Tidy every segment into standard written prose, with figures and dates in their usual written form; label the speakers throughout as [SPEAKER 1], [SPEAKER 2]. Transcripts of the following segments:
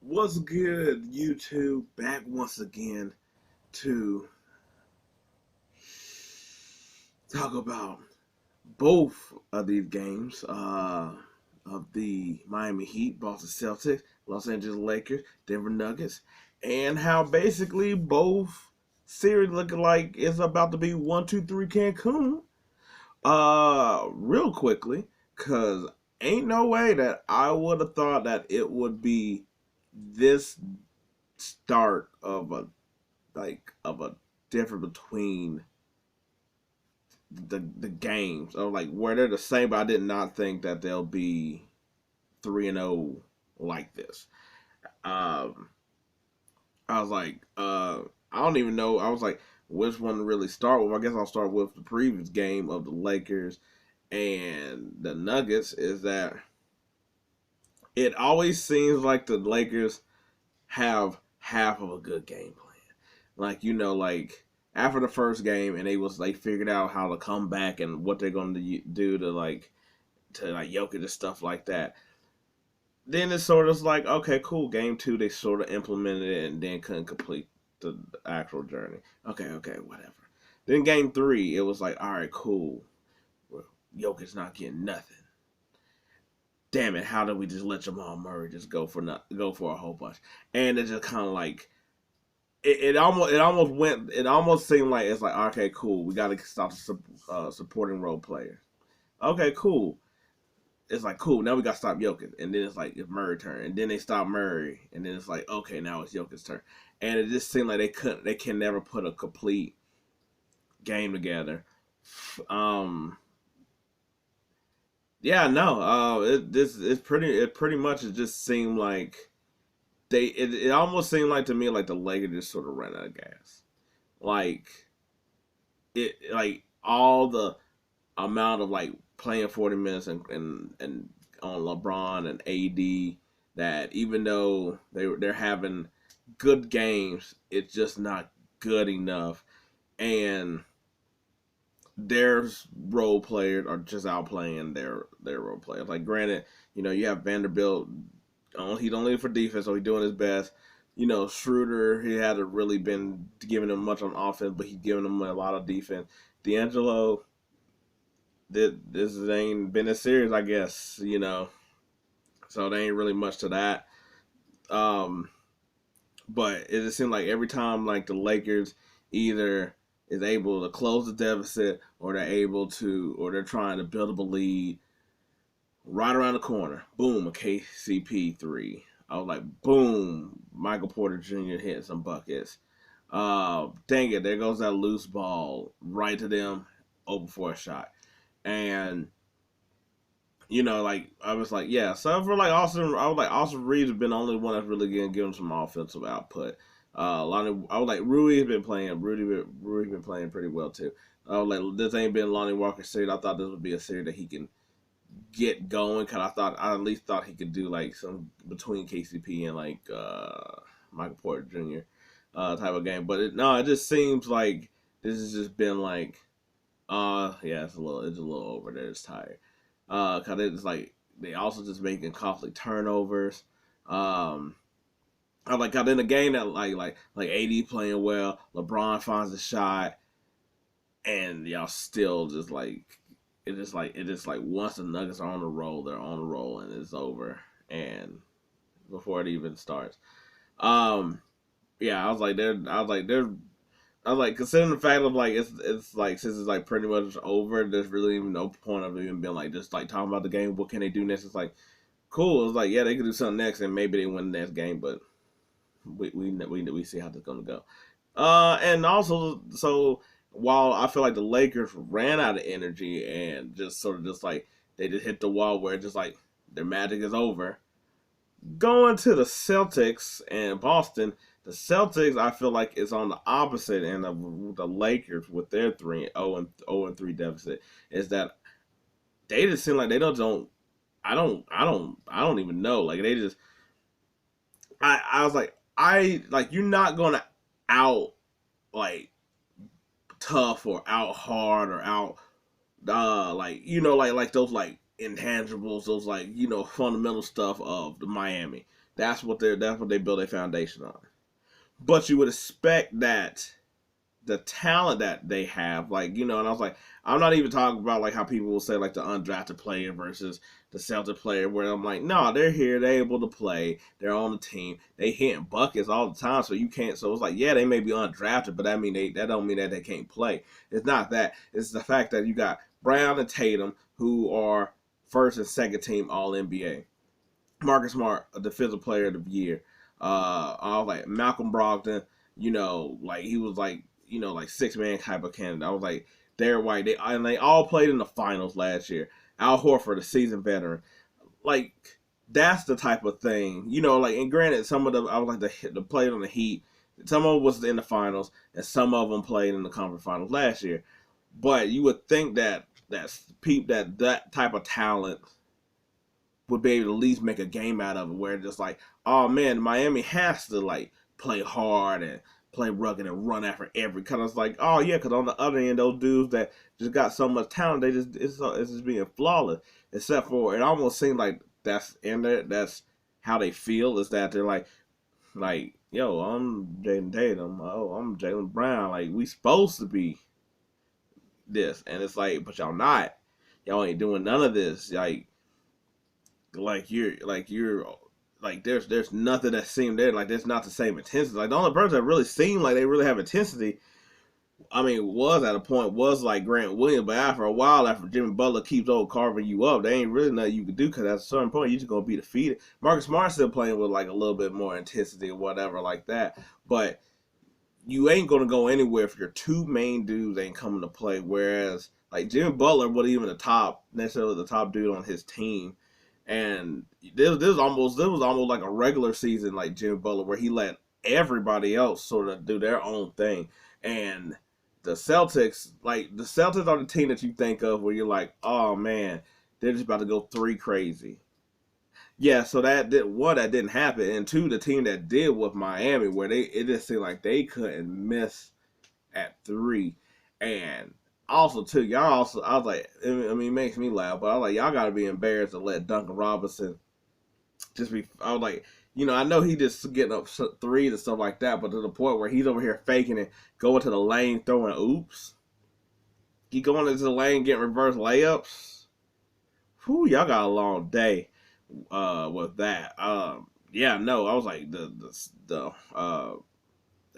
[SPEAKER 1] What's good, YouTube? Back once again to talk about both of these games of the Miami Heat, Boston Celtics, Los Angeles Lakers, Denver Nuggets, and how basically both series looking like it's about to be 1-2-3 Cancun. Real quickly, cause ain't no way that I would have thought that it would be this start of a difference between the games, or like where they're the same, but I did not think that they'll be 3-0 like this. Um, I was like, I don't even know. I was like, which one to really start with? I guess I'll start with the previous game of the Lakers and the Nuggets. Is that it always seems like the Lakers have half of a good game plan. Like, like after the first game, and they figured out how to come back and what they're going to do to Jokic and stuff like that. Then it's sort of like, okay, cool. Game two, they sort of implemented it and then couldn't complete the actual journey. Okay, whatever. Then game three, it was like, all right, cool. Well, Jokic's not getting nothing. Damn it! How did we just let Jamal Murray just go for a whole bunch? And it just kind of like it almost seemed like it's like, okay, cool, we got to stop supporting role players. Okay, cool. It's like, cool, now we got to stop Jokic, and then it's like it's Murray's turn, and then they stop Murray, and then it's like, okay, now it's Jokic's turn, and it just seemed like they can never put a complete game together. Um, yeah, no, it pretty much it just seemed like it almost seemed like to me like the Lakers just sort of ran out of gas. Like like all the amount of like playing 40 minutes and on LeBron and AD, that even though they're having good games, it's just not good enough, and their role players are just outplaying their role players. Like, granted, you have Vanderbilt. He don't leave for defense, so he's doing his best. Schroeder, he hasn't really been giving him much on offense, but he's giving him a lot of defense. D'Angelo, this ain't been a series, I guess. So there ain't really much to that. Um, but it just seems like every time, like the Lakers either is able to close the deficit, or they're trying to build up a lead right around the corner. Boom, a KCP three. I was like, boom, Michael Porter Jr. hitting some buckets. Dang it, there goes that loose ball right to them, open for a shot. And like I was like, yeah. So for like Austin Reeves has been the only one that's really given some offensive output. I was like, Rudy's been playing pretty well too. I was like, this ain't been Lonnie Walker's series. I thought this would be a series that he can get going, because I at least thought he could do like some between KCP and like Michael Porter Jr. Type of game. But it just seems like this has just been like, yeah, it's a little over there. It's tired. Cause it's like they also just making costly turnovers. I like, got in a game that like AD playing well, LeBron finds a shot, and y'all still just like it just like once the Nuggets are on the roll, they're on the roll, and it's over, and before it even starts. Um, yeah, I was like, considering the fact of like it's like, since it's like pretty much over, there's really even no point of even being like just like talking about the game. What can they do next? It's like, cool. It's like, yeah, they could do something next, and maybe they win the next game, but we see how this is gonna go. And also, so while I feel like the Lakers ran out of energy and just sort of just like they just hit the wall where it's just like their magic is over, going to the Celtics and Boston, the Celtics I feel like is on the opposite end of the Lakers with their 3-0 and 3 deficit. Is that they just seem like they don't I don't even know. Like, they just I was like, you're not gonna out like tough or out hard or out like those like intangibles, those like fundamental stuff of the Miami. That's what they build their foundation on. But you would expect that the talent that they have, like, and I was like, I'm not even talking about like how people will say like the undrafted player versus the Celtic player, where I'm like, no, they're here, they're able to play, they're on the team, they hitting buckets all the time, so you can't. So it's like, yeah, they may be undrafted, but that don't mean that they can't play. It's not that. It's the fact that you got Brown and Tatum, who are first and second team All NBA. Marcus Smart, a defensive player of the year. I was like Malcolm Brogdon, like he was like, like 6-man type of candidate. I was like Derek White. They all played in the finals last year. Al Horford, a seasoned veteran. Like that's the type of thing, like. And granted, some of them I was like the played on the Heat. Some of them was in the finals, and some of them played in the conference finals last year. But you would think that type of talent would be able to at least make a game out of it, where just like, oh man, Miami has to like play hard and play rugged and run after every kind of like, oh yeah, because on the other end, those dudes that just got so much talent, it's just being flawless. Except for it almost seems like that's in there. That's how they feel, is that they're like, yo, I'm Jaden Tatum, oh, I'm Jaylen Brown, like we supposed to be this, and it's like, but y'all not, y'all ain't doing none of this, you're like there's nothing that seemed there, like there's not the same intensity. Like the only person that really seemed like they really have intensity, I mean, was at a point was like Grant Williams, but after a while, after Jimmy Butler keeps on carving you up, there ain't really nothing you can do, because at a certain point you're just gonna be defeated. Marcus Smart still playing with like a little bit more intensity or whatever like that, but you ain't gonna go anywhere if your two main dudes ain't coming to play. Whereas like Jimmy Butler wasn't even necessarily the top dude on his team, and this was almost like a regular season like Jimmy Butler, where he let everybody else sort of do their own thing. And the Celtics are the team that you think of where you're like, oh man, they're just about to go 3 crazy. Yeah, so that didn't happen, and two, the team that did was Miami, where it just seemed like they couldn't miss at 3, and also too, y'all also, I was like, I mean, it makes me laugh, but I was like, y'all got to be embarrassed to let Duncan Robinson just be. I was like, I know he just getting up threes and stuff like that, but to the point where he's over here faking it, going to the lane, throwing oops, he going into the lane getting reverse layups. Whew, y'all got a long day with that. Yeah, no, I was like the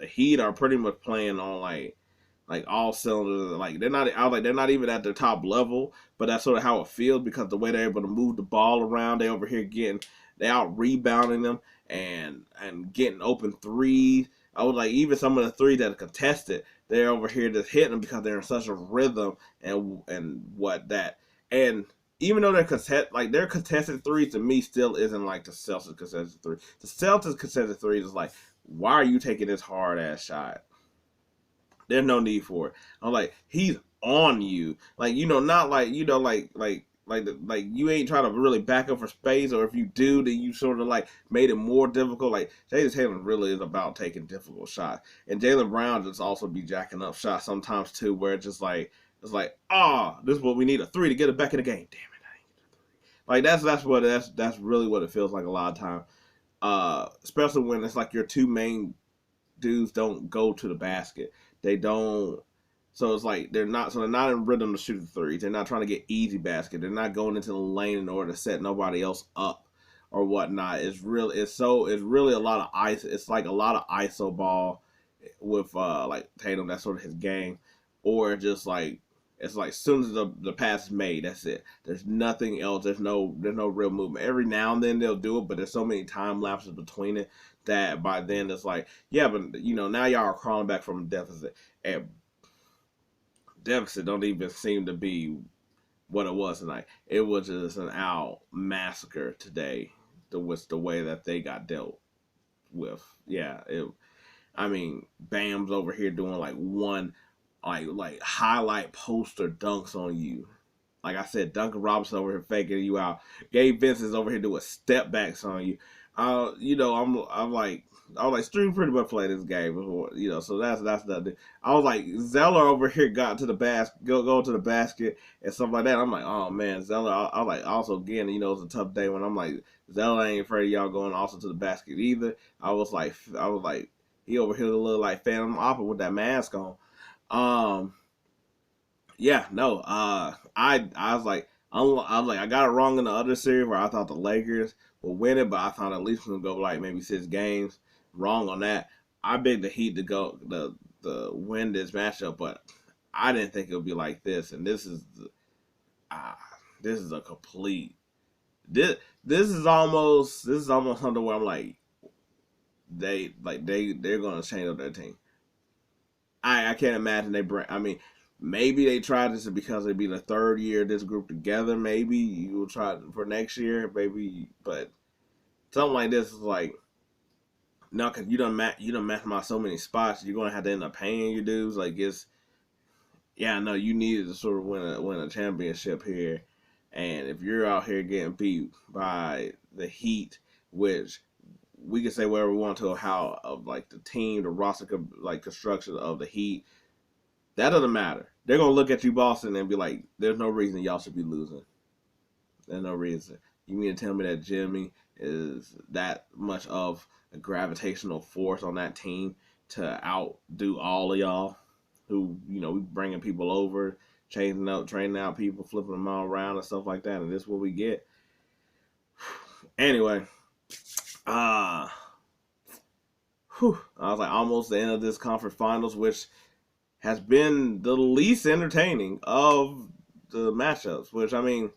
[SPEAKER 1] Heat are pretty much playing on like all cylinders. Like they're not. I was like they're not even at their top level, but that's sort of how it feels, because the way they're able to move the ball around, they over here they out rebounding them and getting open threes. I was like, even some of the threes that are contested, they're over here just hitting them because they're in such a rhythm and what that. And even though their contested threes to me still isn't like the Celtics contested three. The Celtics contested threes is like, why are you taking this hard ass shot? There's no need for it. I'm like, he's on you, like, not like, like you ain't trying to really back up for space, or if you do, then you sort of like made it more difficult. Like Jaden Tatum really is about taking difficult shots, and Jaylen Brown just also be jacking up shots sometimes too, where it's like, this is what we need, a 3 to get it back in the game. Damn it, I ain't get a 3. Like that's really what it feels like a lot of time. Especially when it's like your two main dudes don't go to the basket. They don't. So it's like they're not in rhythm to shoot the threes. They're not trying to get easy basket. They're not going into the lane in order to set nobody else up or whatnot. It's really a lot of ice. It's like a lot of ISO ball with like Tatum. That's sort of his game. Or just like, it's like as soon as the pass is made, that's it. There's nothing else. There's no real movement. Every now and then they'll do it, but there's so many time lapses between it that by then it's like, yeah, but now y'all are crawling back from a deficit, and deficit don't even seem to be what it was tonight. It was just an out massacre today. The way that they got dealt with. Yeah, I mean, Bam's over here doing like one like highlight poster dunks on you. Like I said, Duncan Robinson over here faking you out. Gabe Vincent's over here doing step backs on you. I was like, Stream pretty much played this game before, so that's nothing. I was like, Zeller over here got to the basket, go to the basket and stuff like that. I'm like, oh man, Zeller. I was like, also again, it's a tough day when I'm like, Zeller ain't afraid of y'all going also to the basket either. I was like, he over here look like Phantom Opera with that mask on. Um, yeah, no. I was like, I got it wrong in the other series where I thought the Lakers would win it, but I thought at least we would go like maybe 6 games. Wrong on that. I picked the Heat to go the win this matchup, but I didn't think it would be like this. And uh, this is a complete this this is almost something where I'm like they're gonna change up their team. I can't imagine they bring. I mean, maybe they tried this because it'd be the third year this group together. Maybe you will try it for next year, maybe. But something like this is like no, because you done match them out so many spots. You're gonna have to end up paying your dues. Like it's yeah, no, you needed to sort of win a championship here, and if you're out here getting beat by the Heat, which we can say whatever we want to how of like the team, the roster like construction of the Heat. That doesn't matter. They're gonna look at you, Boston, and be like, "There's no reason y'all should be losing. There's no reason." You mean to tell me that Jimmy is that much of a gravitational force on that team to outdo all of y'all? Who we bringing people over, changing up, training out people, flipping them all around and stuff like that, and this is what we get. Anyway, uh, I was like almost the end of this conference finals, which has been the least entertaining of the matchups. Which I mean,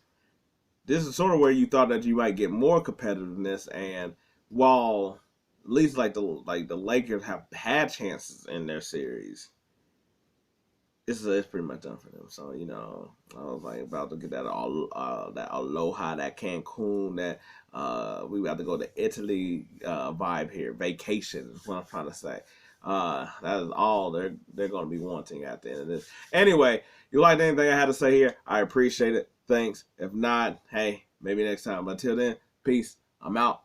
[SPEAKER 1] this is sort of where you thought that you might get more competitiveness. And while at least like the Lakers have had chances in their series, it's pretty much done for them. So I was like about to get that Aloha, that Cancun, that we about to go to Italy vibe here, vacation is what I'm trying to say. That is all they're going to be wanting at the end of this. Anyway, you liked anything I had to say here? I appreciate it. Thanks. If not, hey, maybe next time. But until then, peace. I'm out.